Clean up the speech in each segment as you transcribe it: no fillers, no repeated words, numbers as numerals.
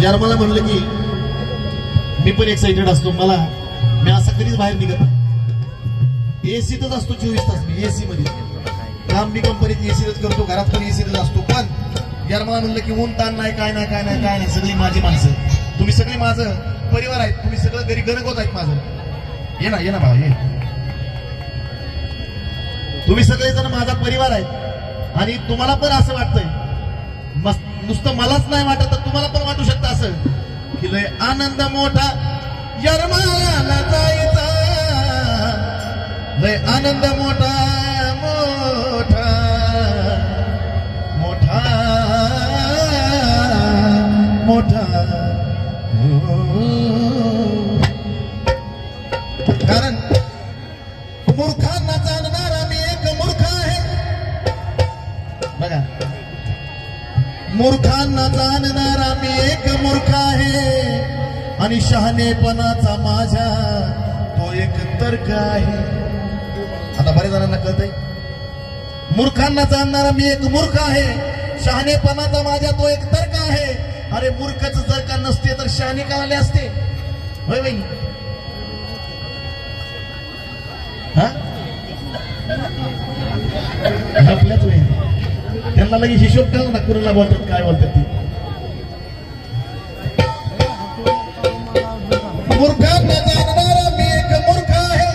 यार मला म्हणलं की मी पण एक्साइटेड असतो. मी असं कधीच बाहेर निघत नाही. एसीतच असतो 24 तास. मी एसी मध्ये काम मी कंपनीत एसीतच करतो, घरात पण एसीतच असतो. पण यार मला म्हणलं की ऊन ताण नाही, काय नाही काय नाही काय नाही, सगळी माझी माणसं, तुम्ही सगळी माझं परिवार आहेत, तुम्ही सगळं घरी गणगोत आहेत माझं. ये ना बाबा ये. तुम्ही सगळेजण माझा परिवार आहेत आणि तुम्हाला पण असं वाटतंय, नुसतं मलाच नाही वाटत तर तुम्हाला पण वाटू शकतं असं की लय आनंद मोठा यरमाला जायचा, लय आनंद मोठा मोठा मोठा मोठा. कारण मूर्खांना जाणणारा मी एक मूर्ख आहे. बघा, मूर्खांना जाणणारा मी एक मूर्ख आहे आणि शहाणेपणाचा माझ्या तो एक तर्क आहे. आता बऱ्याच जणांना कळतंय, मूर्खांना जाणणारा मी एक मूर्ख आहे, शहाणेपणाचा माझ्या तो एक तर्क आहे. अरे मूर्खच जर का नसते तर शहाणे का आले असते? होय बाई. आपल्याच वेळी त्यांना लगेच हिशोब करा ना, कुणाला बोलतात काय बोलतात ते. मूर्खांना जाणणारा मी एक मूर्ख आहे,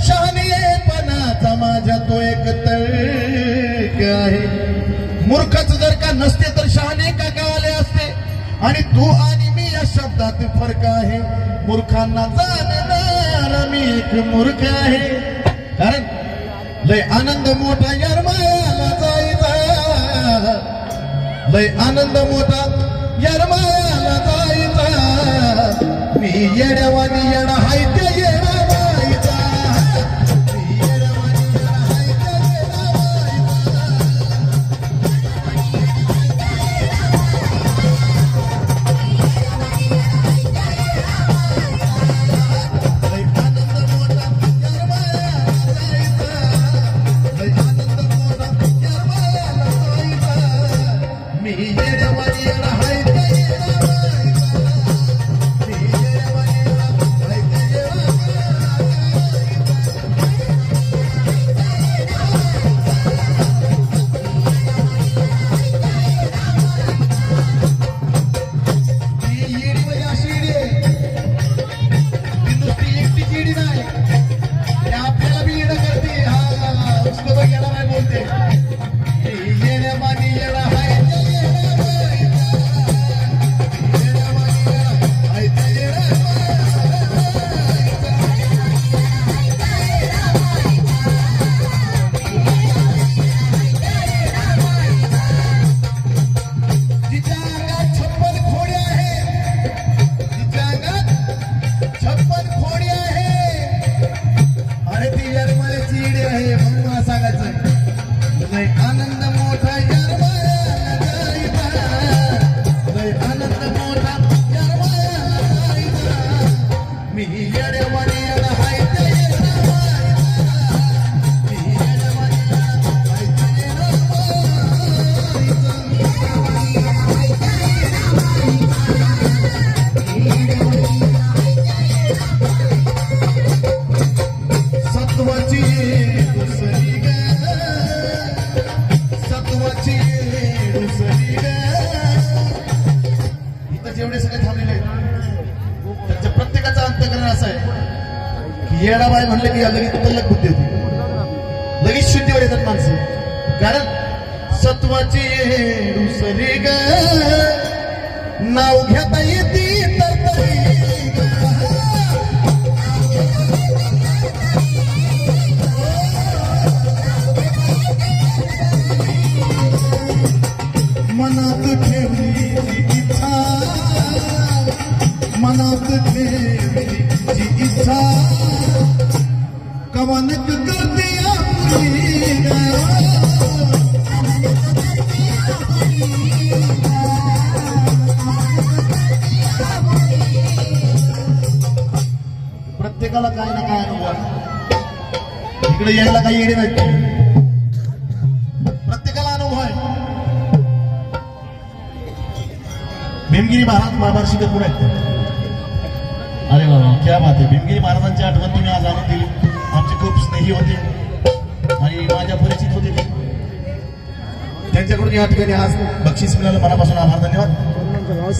शहाणेपणाचा माझ्या तो एक तर्क आहे. मूर्खच जर का नसते तर शहाणे का आले असते? आणि तू आणि मी या शब्दात फरक आहे. मूर्खांना जाणणारा मी एक मूर्ख आहे. कारण लय आनंद मोठा यरमाला जायचा, लय आनंद मोठा यरमाला जायचा. मी येड्यावानी येडा हाय ते येडा व्हायचा, मी येड्यावानी येडा हाय ते येडा व्हायचा. लय आनंद मोठा यरमाला जायचा, लय आनंद मोठा यरमाला जायचा. मी येड्यावानी येडा हाय ते येडा व्हायचा, मी येड्यावानी येडा हाय ते येडा ती येडी म्हणजे अशी येडी आहे, ती नुसती एकटीच येडी नाही, ती आपल्याला बी येडं करते. हा उसको तो येडा नाही बोलते. ती येड्यावानी येडा हाय ते येडा व्हायचा, मी येड्यावानी येडा हाय ते येडा तिच्या अंगात 56 खोडी आहे, तिच्या अंगात 56 खोडी आहे. अरे ती यरमाळ्याची येडी आहे म्हणून मला सांगायचं. लय आनंद मोठा यरमाळ्याला जायचा, लय आनंद मोठा यरमाळ्याला जायचा. मी येड्यावानी येडा हाय ते येडा व्हायचा, मी येड्यावानी येडा हाय ते येडा सत्वाची दुसरी ग, सत्वाची दुसरी ग. इथं जेवढे सगळे थांबलेले आहेत त्यांच्या प्रत्येकाचा अंतःकरण असं आहे की येडाबाई म्हणलं की लगेच तल्लक बुद्धी होती, लगेच शुद्धीवर येतात माणसं. कारण सत्वाची दुसरी ग, नाव घेता येते तर तरी ग. मनात ठेवली इच्छा, मनात ठेवली इच्छा, कवानक करते आपली ग. प्रत्येकाला काय ना काय अनुभव आहे. इकडे यायला काही येणे नाही, प्रत्येकाला अनुभव आहे. भीमगिरी महाराज महाभारत शिकत पुढे अरे बाबा क्या बात आहे. भीमगिरी महाराजांची आठवण तुम्ही आज आणून दिली. आमचे खूप स्नेही होते आणि माझ्या परिचित होते ते. त्यांच्याकडून या ठिकाणी आज बक्षीस मिळालं. मनापासून आभार, धन्यवाद.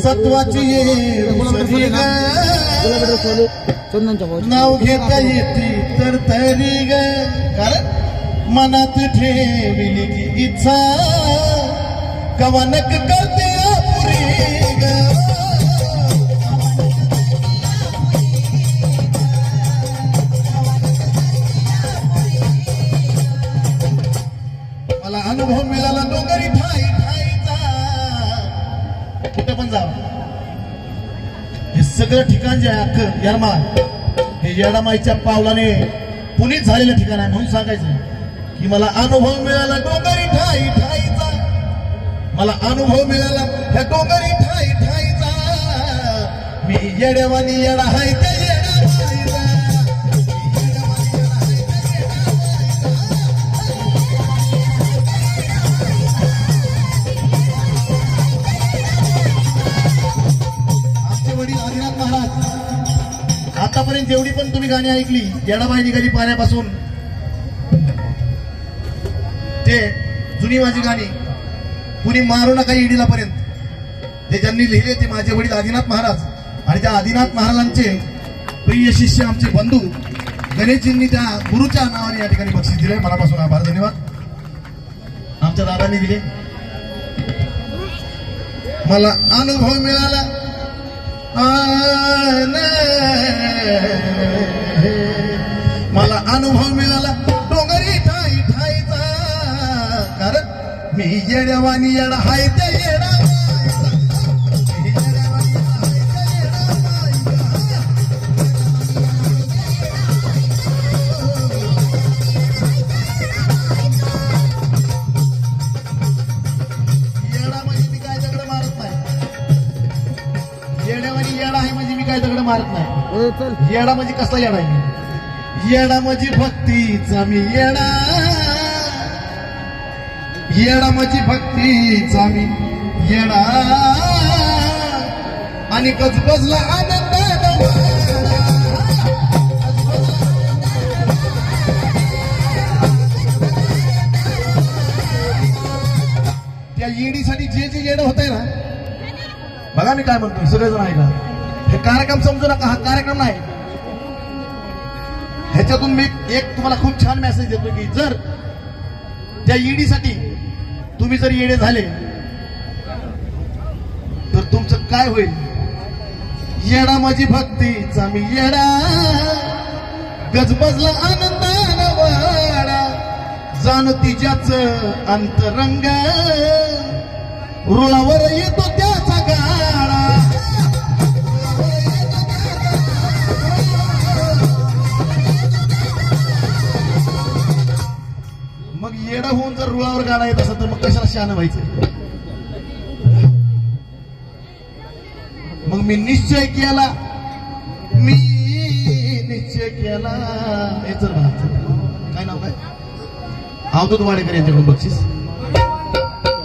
सत्वाची नाव घेता येते तर तरी ग, कारण मनात ठेवली की इच्छा कवनक करते अपुरी ग. मला अनुभव मिळाला डोंगरी ठाई ठाईचा. कुठं पण जावं हे सगळं ठिकाण जे आहे अख्खं येरमाळ हे येडामाईच्या पावलाने पुनीत झालेलं ठिकाण आहे. म्हणून सांगायचं की मला अनुभव मिळाला डोंगरी ठाई ठाईचा. मला अनुभव मिळाला ह्या डोंगरी ठाई ठाईचा. मी येड्यावानी येडा हाय ते येडामाईचा. आतापर्यंत जेवढी पण तुम्ही गाणी ऐकली येडाबाई निघाली पाण्यापासून ते जुनी माझी गाणी कुणी मारू नका ईडीला पर्यंत ते ज्यांनी लिहिले ते माझे वडील आदिनाथ महाराज आणि त्या आदिनाथ महाराजांचे प्रिय शिष्य आमचे बंधू गणेशजींनी त्या गुरुच्या नावाने या ठिकाणी बक्षीस दिले. मनापासून आभार, धन्यवाद. आमच्या दादांनी दिले. मला अनुभव मिळाला मला अनुभव मिळाला डोंगरी ठाई ठाईचा. कारण मी येड्यावानी येडा हाय ते येडा. मारत नाही. येडा म्हणजे कसला येडा आहे? येडा म्हणजे भक्तीचा मी येडा. येडा म्हणजे भक्तीचा मी येडा आणि गजबजला आनंद. त्या येडीसाठी जे जे येडं होत आहे ना, बघा मी काय म्हणतोय सगळेजण ऐका. हे कार्यक्रम समजू नका, हा कार्यक्रम नाही. ह्याच्यातून मी एक तुम्हाला खूप छान मेसेज देतो की जर त्या ईडीसाठी तुम्ही जर येडे झाले तर तुमचं काय होईल? येडा माझी भक्तीचा मी येडा गजबजला आनंदानं वाडा. जाणती ज्याचं अंतरंग रुळावर येतो त्याचा गाडा. मग येडा होऊन जर रुळावर गाडा येत असेल तर मग कशाला शहाणं व्हायचं? मग मी निश्चय केला, मी निश्चय केला. हे जर काय नाव काय? अवधूत वाडेकर यांच्याकडून बक्षीस.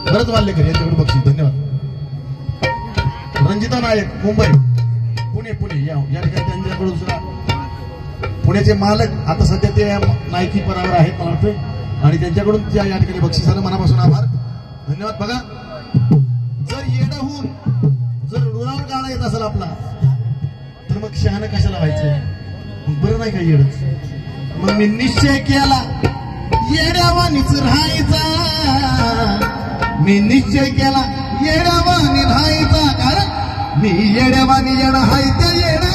भरत वाल्लेकर यांच्याकडून बक्षीस. धन्यवाद. रंजिता नायक मुंबई पुणे या ठिकाणी त्यांच्याकडून दुसरा पुण्याचे मालक आता सध्या ते नायकी पदावर आहेत मला वाटतं आणि त्यांच्याकडून त्या या ठिकाणी बक्षिसाला मनापासून आभार, धन्यवाद. बघा जर येडा होऊन जर रुळावर गाडा येत असेल आपला तर मग शहाणं कशाला व्हायचं? बरं नाही का येडच? मग मी निश्चय केला येड्यावानीच राहायचा. मी निश्चय केला येड्यावानी राहायचा. कारण मी येड्यावानी येडा हाय त्या येडा.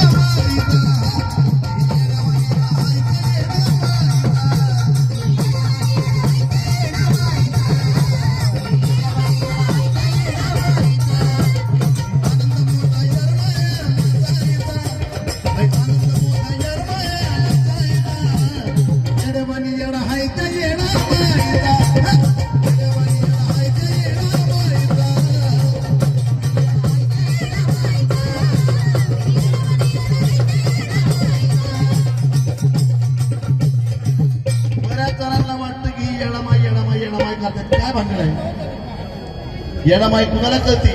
काय भांडण आहे? येडामाई कुणाला कळते?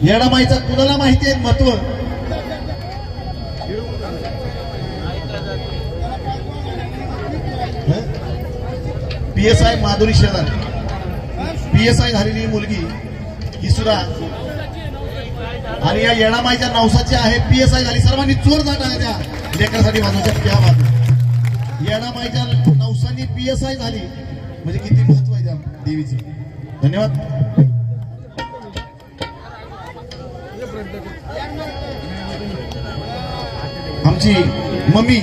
येडामाईचा कुणाला माहिती आहे महत्व? PSI माधुरी शेलार, PSI झालेली मुलगी ही सुद्धा, आणि या येडामाईच्या नवसाची आहे PSI झाली. सर्वांनी जोरदार टाळ्या द्या लेकरासाठी वाजवायच्या. क्या बात. येडामाईच्या नवसानी PSI झाली म्हणजे किती महत्व आहे त्या देवीचं. धन्यवाद. आमची मम्मी